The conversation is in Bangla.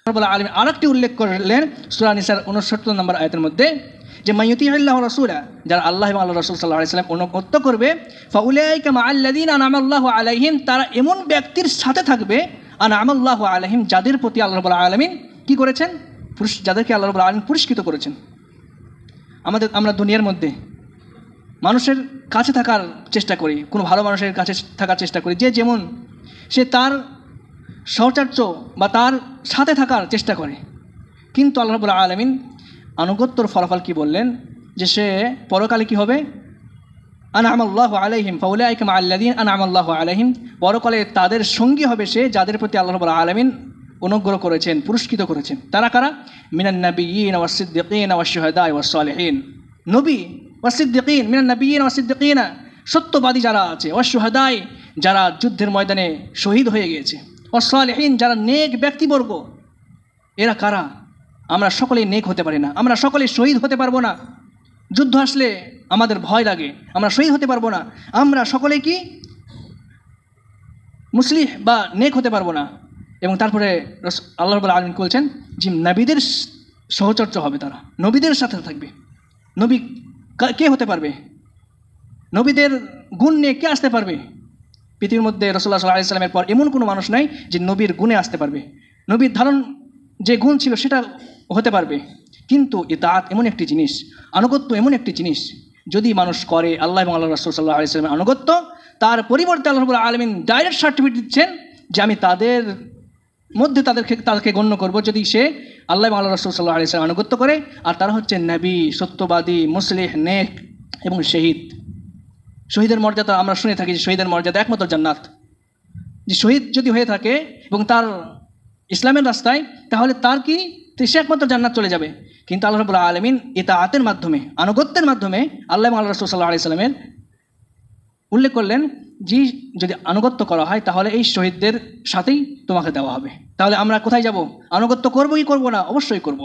রব্বুল আলামিন আরেকটি উল্লেখ করলেন সূরা নিসার 69 নম্বর আয়াতের মধ্যে যে মাইয়ুতিইল্লাহু রাসূলা, যারা আল্লাহ এবং আল্লাহর রাসূল সাল্লাল্লাহু আলাইহি ওয়াসাল্লাম অনুগত্য করবে, ফাউলাইকা মাআল্লাযীনা আনআমাল্লাহু আলাইহিম, তারা এমন ব্যক্তির সাথে থাকবে আনআমাল্লাহু আলাইহিম, যাদের প্রতি আল্লাহ রাব্বুল আলামিন কি করেছেন, যাদেরকে আল্লাহ রাব্বুল আলামিন পুরস্কৃত করেছেন। আমরা দুনিয়ার মধ্যে মানুষের কাছে থাকার চেষ্টা করি, কোনো ভালো মানুষের কাছে থাকার চেষ্টা করি, যে যেমন সে তার সহচর্য বা তার সাথে থাকার চেষ্টা করে। কিন্তু আল্লাহ রাব্বুল আলামিন আনুগত্যর ফলাফল কি বললেন, যে সে পরকালে কি হবে, আনআমাল্লাহু আলাইহিম ফাউলাইকা মাআল্লাযীনা আনআমাল্লাহু আলাইহিম, পরকালে তাদের সঙ্গী হবে সে যাদের প্রতি আল্লাহ রাব্বুল আলামিন অনুগ্রহ করেছেন, পুরস্কৃত করেছেন। তারা কারা? মিনান নাবিয়্যিন ওয়াস সিদ্দিকিন ওয়াশ শুহাদা ওয়াস সালিহিন, নবী ওয়াস সিদ্দিকিন, মিনান নাবিয়্যিন ওয়াস সিদ্দিকিন, সত্যবাদী যারা আছে, ওয়াশ শুহাদাই, যারা যুদ্ধের ময়দানে শহীদ হয়ে গিয়েছে, ওয়াস সালিহিন, যারা নেক ব্যক্তিবর্গ। এরা কারা? আমরা সকলেই নেক হতে পারি না, আমরা সকলেই শহীদ হতে পারবো না, যুদ্ধ আসলে আমাদের ভয় লাগে, আমরা শহীদ হতে পারবো না, আমরা সকলেই কি মুসলিহ বা নেক হতে পারবো না। এবং তারপরে আল্লাহ রাব্বুল আলামিন বলছেন যে নবীদের সহচর্য হবে, তারা নবীদের সাথে থাকবে। নবী কে হতে পারবে? নবীদের গুণ নিয়ে কে আসতে পারবে? পৃথিবীর মধ্যে রাসূলুল্লাহ সাল্লাল্লাহু আলাইহি ওয়াসাল্লামের পর এমন কোনো মানুষ নাই যে নবীর গুণে আসতে পারবে। নবীর ধারণ যে গুণ ছিল সেটা হতে পারবে। কিন্তু ইতাআত এমন একটি জিনিস, আনুগত্য এমন একটি জিনিস, যদি মানুষ করে আল্লাহ এবং আল্লাহ রাসূল সাল্লাল্লাহু আলাইহি ওয়াসাল্লামের আনুগত্য, তার পরিবর্তে আল্লাহ রাব্বুল আলামিন ডাইরেক্ট সার্টিফিকেট দিচ্ছেন যে আমি তাদের মধ্যে তাদেরকে গণ্য করব যদি সে আল্লাহ এবং আল্লাহ রাসূল সাল্লাল্লাহু আলাইহি ওয়াসাল্লাম আনুগত্য করে। আর তারা হচ্ছে নবী, সত্যবাদী, মুসলিহ, নেক এবং শহীদ। শহীদের মর্যাদা আমরা শুনে থাকি যে শহীদের মর্যাদা একমাত্র জান্নাত। যে শহীদ যদি হয়ে থাকে এবং তার ইসলামের রাস্তায়, তাহলে তার কি, সে একমাত্র জান্নাত চলে যাবে। কিন্তু আল্লাহ রাব্বুল আলামিন ইতাআতের মাধ্যমে, আনুগত্যের মাধ্যমে আল্লাহ এবং আল্লাহ রাসূল সাল্লাল্লাহু আলাইহি ওয়াসাল্লামের উল্লেখ করলেন যে যদি আনুগত্য করা হয় তাহলে এই শহীদদের সাথেই তোমাকে দেওয়া হবে। তাহলে আমরা কোথায় যাব? আনুগত্য করবো কি করবো না? অবশ্যই করব।